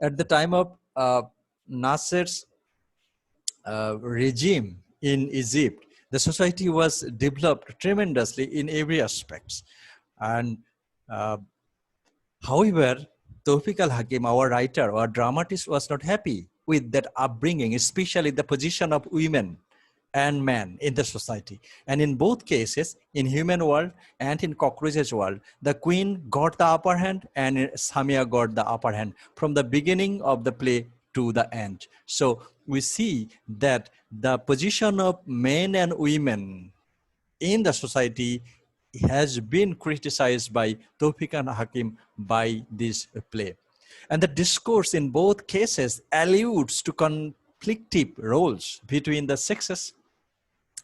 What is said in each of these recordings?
At the time of Nasser's regime in Egypt, the society was developed tremendously in every aspect. And however, Tawfiq al-Hakim, our writer or dramatist, was not happy with that upbringing, especially the position of women and men in the society. And in both cases, in human world and in cockroaches world, the queen got the upper hand and Samia got the upper hand from the beginning of the play to the end. So we see that the position of men and women in the society has been criticized by Tawfiq al-Hakim by this play. And the discourse in both cases alludes to conflictive roles between the sexes,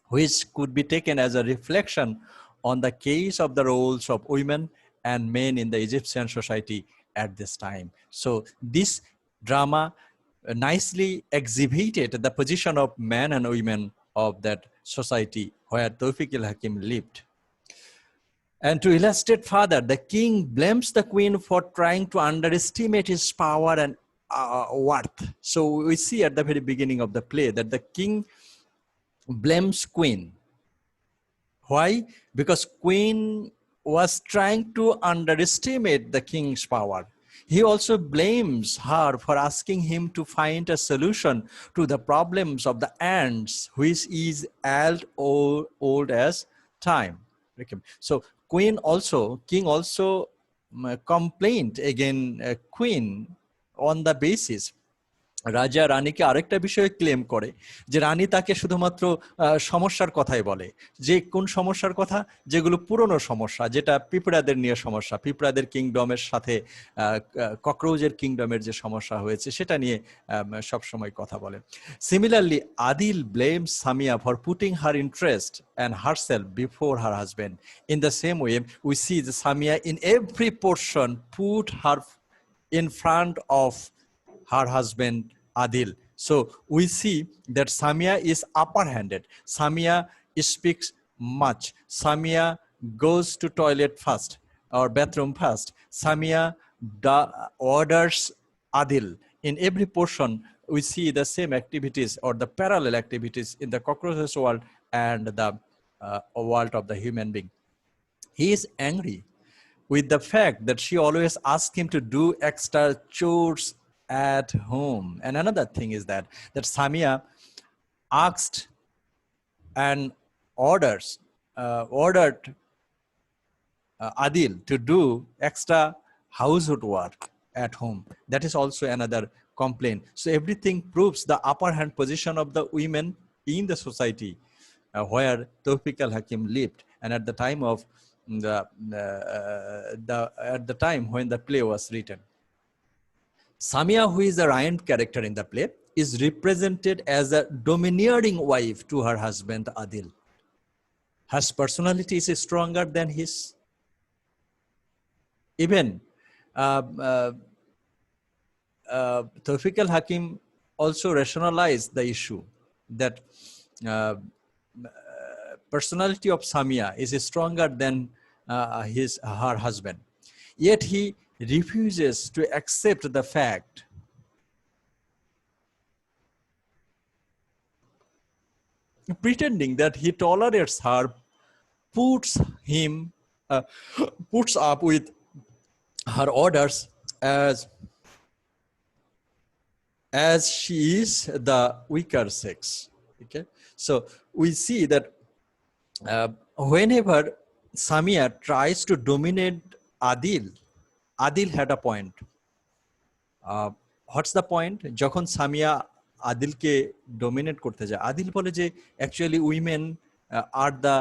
which could be taken as a reflection on the case of the roles of women and men in the Egyptian society at this time. So this drama nicely exhibited the position of men and women of that society where Tawfiq al-Hakim lived. And to illustrate further, the king blames the queen for trying to underestimate his power and worth. So we see at the very beginning of the play that the king blames queen. Why? Because queen was trying to underestimate the king's power. He also blames her for asking him to find a solution to the problems of the ants, which is as old as time. Okay. So king also complained against queen on the basis রাজা রানীকে আরেকটা বিষয়ে claim করে যে রানী তাকে শুধুমাত্র সমস্যার কথাই বলে, যে কোন সমস্যার কথা, যেগুলো পুরনো সমস্যা, যেটা পিঁপড়াদের নিয়ে সমস্যা, পিঁপড়াদের কিংডমের সাথে ককরোচের কিংডমের যে সমস্যা হয়েছে সেটা নিয়ে সব সময় কথা বলে। Similarly, Adil blames Samia for putting her interest and herself before her husband. In the same way, we see the Samia in every portion put her in front of her husband Adil. So we see that Samia is upper-handed. Samia speaks much. Samia goes to toilet first or bathroom first. Samia orders Adil. In every portion, we see the same activities or the parallel activities in the cockroaches world and the world of the human being. He is angry with the fact that she always asks him to do extra chores at home. And another thing is that Samia asked and ordered Adil to do extra household work at home. That is also another complaint. So everything proves the upper hand position of the women in the society where Tawfiq al-Hakim lived, and at the time of at the time when the play was written. Samia, who is the Ryan character in the play, is represented as a domineering wife to her husband Adil. Her personality is stronger than his. Even Tawfiq al-Hakim also rationalized the issue that personality of Samia is stronger than her husband. Yet he refuses to accept the fact pretending that he tolerates her, puts up with her orders as she is the weaker sex. Okay, so we see that whenever Samia tries to dominate Adil had a point. What's the point? যখন Samia আদিলকে dominate করতে যায়, আদিল বলে যে actually women are the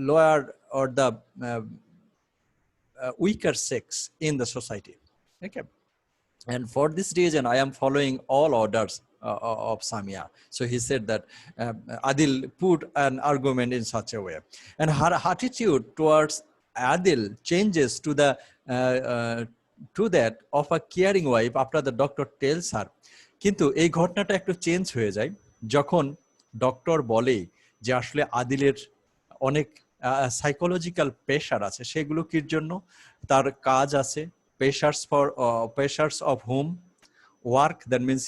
lower or the weaker sex in the society. Okay, and for this reason I am following all orders of Samia. So he said that Adil put an argument in such a way, and her attitude towards Adil changes to that of a caring wife after the doctor tells her. কিন্তু এই ঘটনাটা একটু change হয়ে যায় যখন doctor বলে যে আসলে আদিলের অনেক সাইকোলজিক্যাল প্রেশার আছে, সেগুলো কির জন্য, তার কাজ আছে, pressures of home, work, that means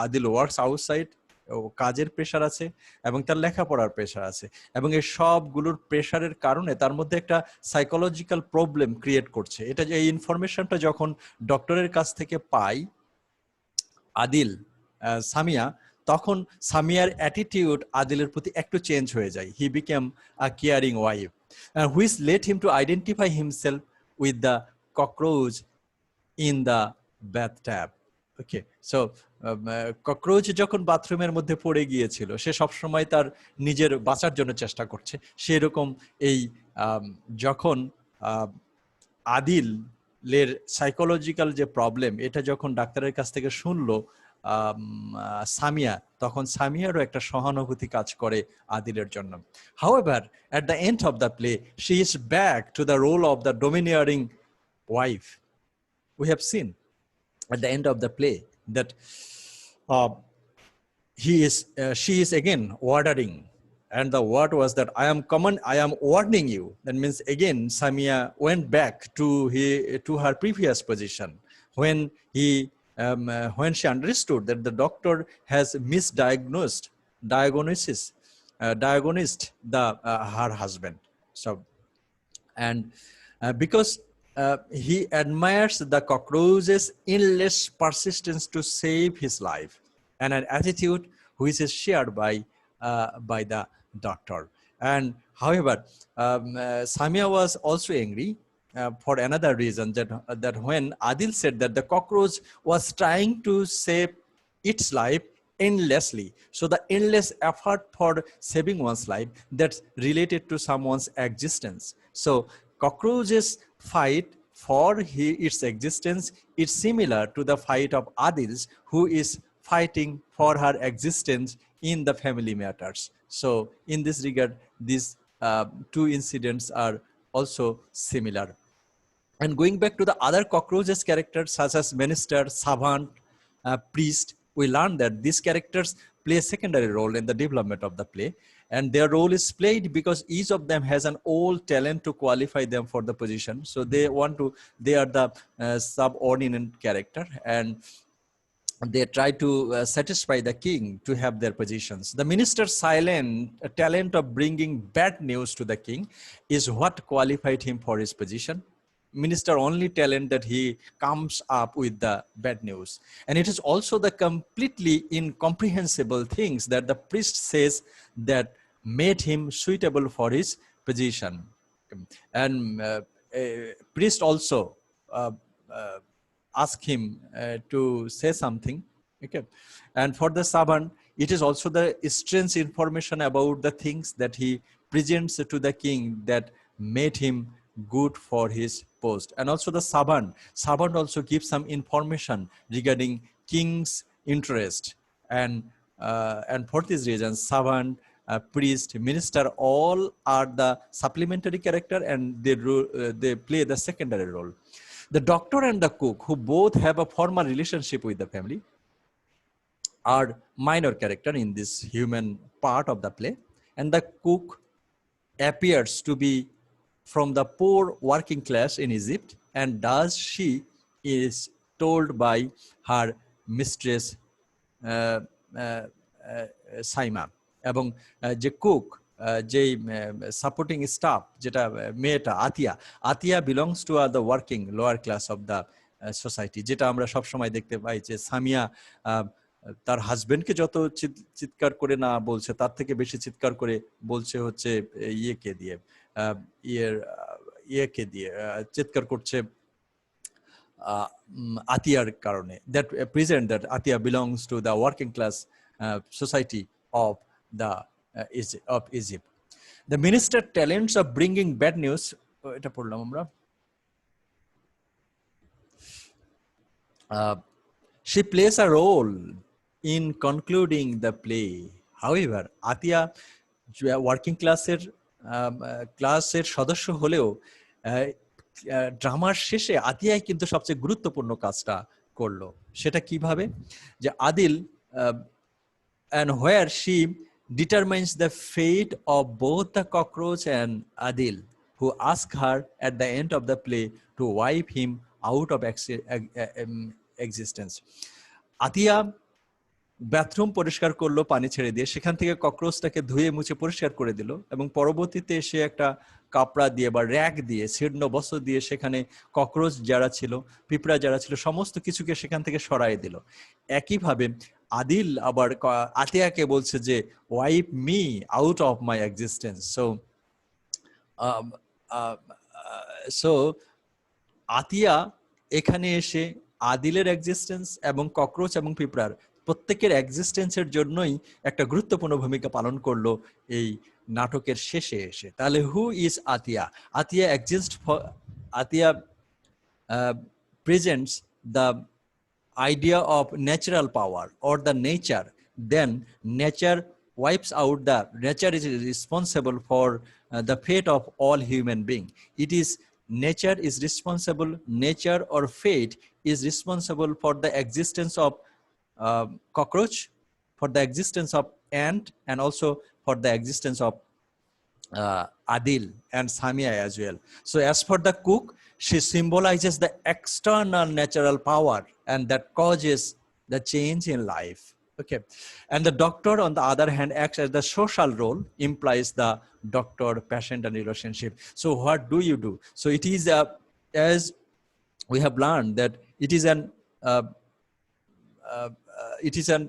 Adil works outside, কাজের প্রেশার আছে এবং তার লেখাপড়ার প্রেশার আছে, এবং এই সবগুলোর প্রেশারের কারণে তার মধ্যে একটা সাইকোলজিক্যাল প্রবলেম ক্রিয়েট করছে। এটা যে এই ইনফরমেশনটা যখন ডক্টরের কাছ থেকে পাই আদিল, সামিয়া, তখন সামিয়ার অ্যাটিটিউড আদিলের প্রতি একটু চেঞ্জ হয়ে যায়। He became a caring wife, which let him to identify himself with the cockroach in the bathtub. Okay, so cockroach যখন বাথরুমের মধ্যে পড়ে গিয়েছিল, সে সবসময় তার নিজের বাঁচার জন্য চেষ্টা করছে। সেরকম এই যখন আদিলের সাইকোলজিক্যাল যে প্রবলেম, এটা যখন ডাক্তারের কাছ থেকে শুনলো সামিয়া, তখন সামিয়ারও একটা সহানুভূতি কাজ করে আদিলের জন্য। However, at the end of the play, she is back to the role of the domineering wife. We have seen at the end of the play that she is again ordering, and the word was that I am warning you. That means again Samia went back to her previous position when she understood that the doctor has diagnosed her husband. So, and because he admires the cockroach's endless persistence to save his life, and an attitude which is shared by the doctor. And however, Samia was also angry for another reason, that when Adil said that the cockroach was trying to save its life endlessly, so the endless effort for saving one's life, that's related to someone's existence. So cockroaches fight for its existence is similar to the fight of Adil's, who is fighting for her existence in the family matters. So in this regard, these two incidents are also similar. And going back to the other cockroaches characters, such as minister, servant, priest, we learn that these characters play a secondary role in the development of the play, and their role is played because each of them has an old talent to qualify them for the position. So they are the subordinate character, and they try to satisfy the king to have their positions. The minister's silent talent of bringing bad news to the king is what qualified him for his position. Minister only talent that he comes up with the bad news. And it is also the completely incomprehensible things that the priest says that made him suitable for his position. And priest also ask him to say something. Okay, and for the servant, it is also the strange information about the things that he presents to the king that made him good for his post. And also the servant also gives some information regarding king's interest, and for this reason servant, priest, minister, all are the supplementary character, and they play the secondary role. The doctor and the cook, who both have a formal relationship with the family, are minor character in this human part of the play. And the cook appears to be from the poor working class in Egypt, and thus she is told by her mistress Saima. এবং যে cook, যে supporting staff, যেটা মেয়েটা Atiya belongs to the working lower class of the society, যেটা আমরা সবসময় দেখতে পাই যে সামিয়া তার হাজবেন্ডকে যত চিৎকার করে না বলছে, তার থেকে বেশি চিৎকার করে বলছে হচ্ছে ইয়েকে দিয়ে চিৎকার করছে আতিয়ার কারণে। That present that Atiya belongs to the working class society of Egypt. The minister talents of bringing bad news, এটা পড়লাম আমরা, she plays a role in concluding the play. However, Atia working ক্লাসের সদস্য হলেও ড্রামার শেষে আতিয়াই কিন্তু সবচেয়ে গুরুত্বপূর্ণ কাজটা করলো। সেটা কিভাবে? যে Adil, and where she determines the fate of both the cockroach and Adil, who ask her at the end of the play to wipe him out of existence. Atiya bathroom পরিষ্কার করলো পানি ছেড়ে দিয়ে, সেখান থেকে ককরোচটাকে ধুয়ে মুছে পরিষ্কার করে দিল এবং পরবর্তীতে সে একটা কাপড়া দিয়ে বা র্যাক দিয়ে ছিন্ন বস্ত্র দিয়ে সেখানে ককরোচ যারা ছিল, পিঁপড়া যারা ছিল, সমস্ত কিছুকে সেখান থেকে সরাই দিল। একইভাবে আদিল আবার আতিয়াকে বলছে যে wipe me out of my existence. So Atiya এখানে এসে আদিলের এক্সিস্টেন্স এবং ককরোচ এবং পিঁপড়ার প্রত্যেকের এক্সিস্টেন্সের জন্যই একটা গুরুত্বপূর্ণ ভূমিকা পালন করলো এই নাটকের শেষে এসে। তাহলে who is Atiya? Atiya exist for, Atiya presents the idea of natural power or the nature, then nature wipes out the nature is responsible for the fate of all human being. It is nature is responsible, nature or fate is responsible for the existence of cockroach, for the existence of ant, and also for the existence of Adil and Samia as well. So as for the cook, she symbolizes the external natural power and that causes the change in life. Okay. And the doctor, on the other hand, acts as the social role, implies the doctor-patient and relationship. So what do you do? So it is, as we have learned, that it is an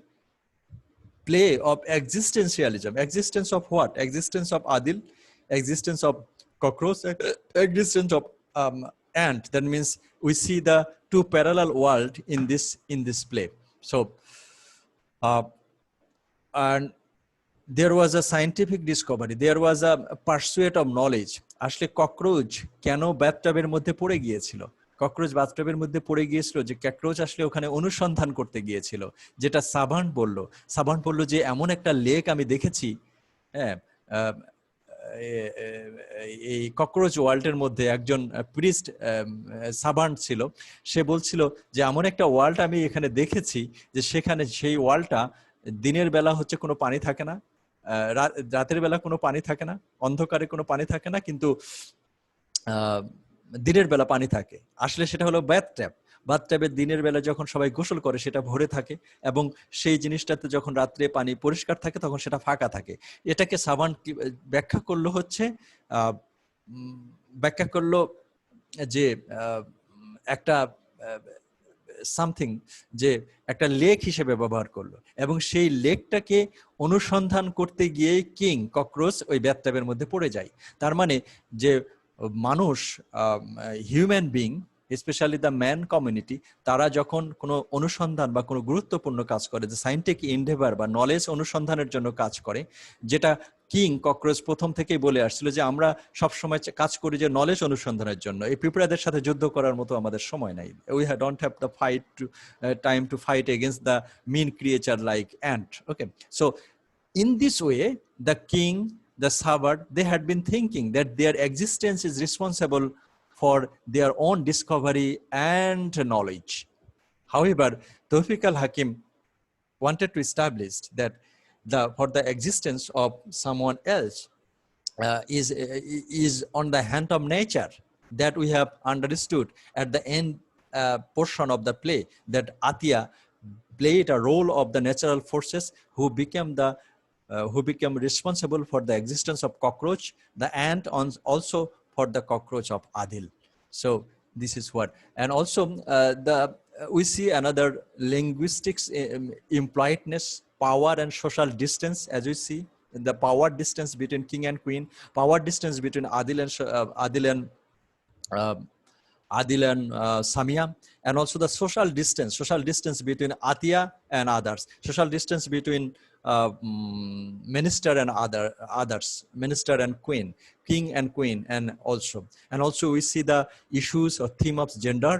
play of existentialism. Existence of what? Existence of Adil, existence of cockroach, existence of ant. That means we see the two parallel world in this play. So and there was a scientific discovery, there was a pursuit of knowledge. আসলে cockroach কেন ব্যাথটাবের মধ্যে পড়ে গিয়েছিল? Cockroach বাথটবের মধ্যে পড়ে গিয়েছিল যে cockroach আসলে ওখানে অনুসন্ধান করতে গিয়েছিল, যেটা সাভান্ট বলল যে এমন একটা লেক আমি দেখেছি। হ্যাঁ, এই ককরোচ ওয়ার্ল্ডের মধ্যে একজন প্রিস্ট সাভান্ট ছিল, সে বলছিল যে এমন একটা ওয়ার্ল্ড আমি এখানে দেখেছি যে সেখানে সেই ওয়ার্ল্ডটা দিনের বেলা হচ্ছে কোনো পানি থাকে না, রাতের বেলা কোনো পানি থাকে না, অন্ধকারে কোনো পানি থাকে না, কিন্তু দিনের বেলা পানি থাকে। আসলে সেটা হলো বাথট্যাবের দিনের বেলা যখন সবাই গোসল করে সেটা ভরে থাকে এবং সেই জিনিসটাতে যখন রাত্রে পানি পরিষ্কার থাকে তখন সেটা ফাঁকা থাকে। এটাকে সাভান্ট ব্যাখ্যা করলো যে একটা সামথিং, যে একটা লেক হিসেবে ব্যবহার করলো এবং সেই লেকটাকে অনুসন্ধান করতে গিয়ে কিং ককরোচ ওই ব্যাথট্যাবের মধ্যে পড়ে যায়। তার মানে যে মানুষ, human being, specially the man community, তারা যখন কোনো অনুসন্ধান বা কোনো গুরুত্বপূর্ণ কাজ করে, যে সাইন্টিফিক এন্ডেভার বা নলেজ অনুসন্ধানের জন্য কাজ করে, যেটা কিং ককরোচ প্রথম থেকেই বলে আসছিল যে আমরা সবসময় কাজ করি যে নলেজ অনুসন্ধানের জন্য, এই পিঁপড়াদের সাথে যুদ্ধ করার মতো আমাদের সময় নাই। We don't have the time to fight against the mean creature like ant. Okay, so in this way the king, the servant, they had been thinking that their existence is responsible for their own discovery and knowledge. However, Tawfiq al-Hakim wanted to establish that for the existence of someone else is on the hand of nature. That we have understood at the end portion of the play, that Atiya played a role of the natural forces who became responsible for the existence of cockroach, the ant, also for the cockroach of Adil. So this is what, and also we see another linguistics impoliteness, power and social distance, as we see the power distance between king and queen, power distance between Adil and Samia, and also the social distance between Atiya and others, social distance between minister and others, minister and queen, king and queen, and also we see the issues or theme of gender,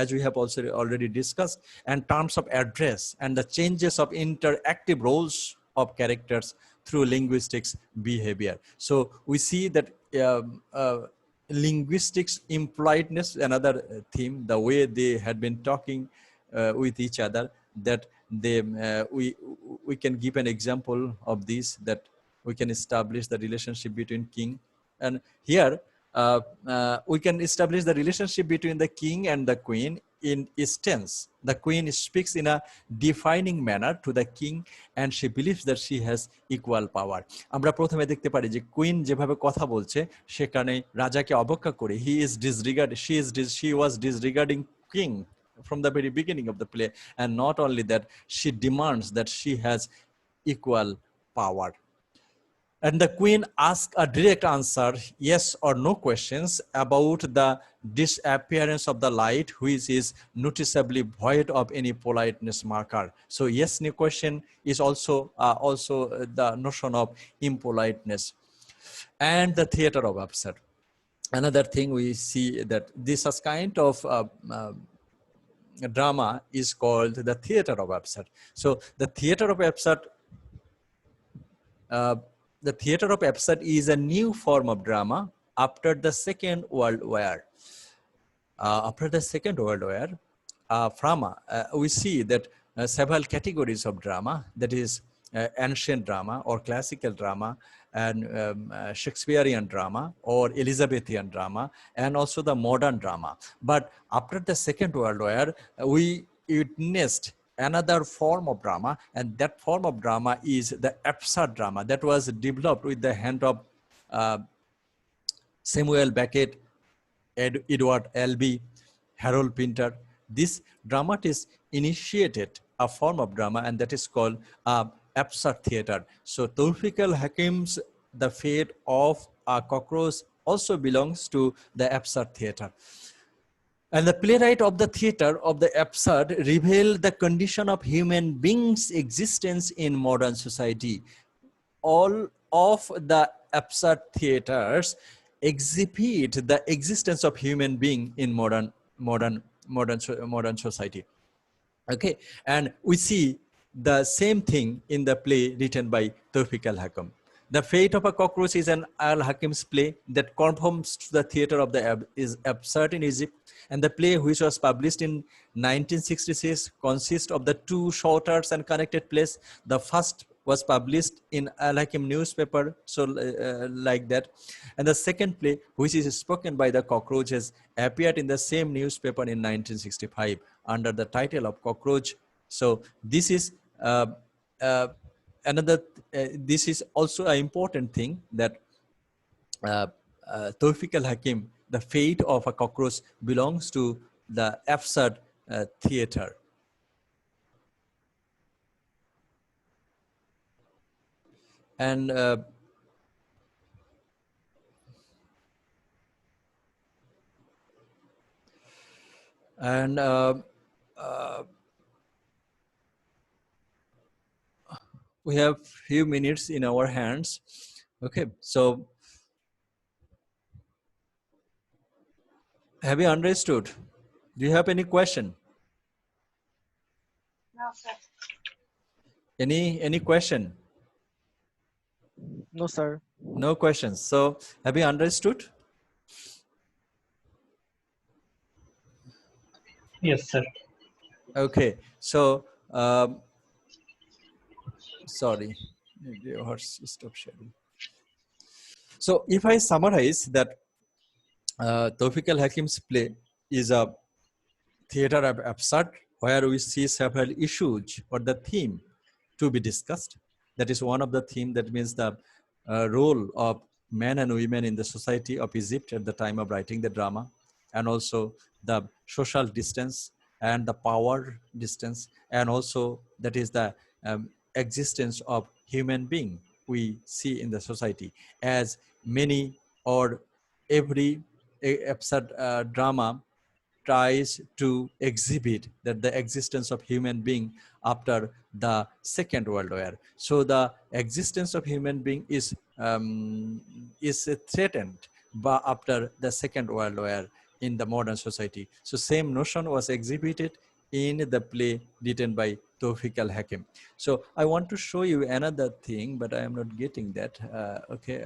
as we have also already discussed, and terms of address, and the changes of interactive roles of characters through linguistics behavior. So we see that linguistics impoliteness, another theme, the way they had been talking with each other, that they we can give an example of this, that we can establish the relationship between king, and here we can establish the relationship between the king and the queen in its tense. The queen speaks in a defining manner to the king and she believes that she has equal power. আমরা প্রথমে দেখতে পারি যে queen যেভাবে কথা বলছে সেখানে রাজাকে অবজ্ঞা করে she was disregarding king from the very beginning of the play, and not only that, she demands that she has equal power. And the queen asks a direct answer, yes or no questions about the disappearance of the light, which is noticeably void of any politeness marker. So yes, no question is also the notion of impoliteness. And the theater of absurd. Another thing we see that this is kind of drama is called the theater of absurd. So the theater of absurd is a new form of drama after the Second World War. After the Second World War, we see that several categories of drama, that is ancient drama or classical drama, and Shakespearean drama or Elizabethan drama, and also the modern drama. But after the Second World War, we witnessed another form of drama, and that form of drama is the absurd drama that was developed with the hand of Samuel Beckett, Edward Albee, Harold Pinter. This dramatist initiated a form of drama, and that is called absurd theater. So Tawfiq al-Hakim's The Fate of a Cockroach also belongs to the absurd theater. And the playwright of the theater of the absurd revealed the condition of human beings' existence in modern society. All of the absurd theaters exhibit the existence of human being in modern society. Okay, and we see the same thing in the play written by Tawfiq al-Hakim. The Fate of a Cockroach is an al-Hakim's play that conforms to the theater of the absurd in Egypt. And the play, which was published in 1966, consists of the two shorter and connected plays. The first was published in al-Hakim newspaper, so like that. And the second play, which is spoken by the cockroaches, appeared in the same newspaper in 1965 under the title of Cockroach. So this is this is also an important thing that Tawfiq al-Hakim, The Fate of a Cockroach, belongs to the absurd theater. And we have few minutes in our hands. Okay, so have you understood? Do you have any question? No, sir. Any question? No, sir. No questions. So have you understood? Yes, sir. Okay, so sorry, stop sharing. So if I summarize that Tawfiq al-Hakim's play is a theater of absurd, where we see several issues or the theme to be discussed. That is one of the theme, that means the role of men and women in the society of Egypt at the time of writing the drama, and also the social distance and the power distance, and also that is the existence of human being we see in the society, as many or every absurd drama tries to exhibit that the existence of human being after the Second World War. So the existence of human being is threatened after the Second World War in the modern society. So same notion was exhibited in the play written by Tawfiq al-Hakim. So I want to show you another thing, but I am not getting that. Okay.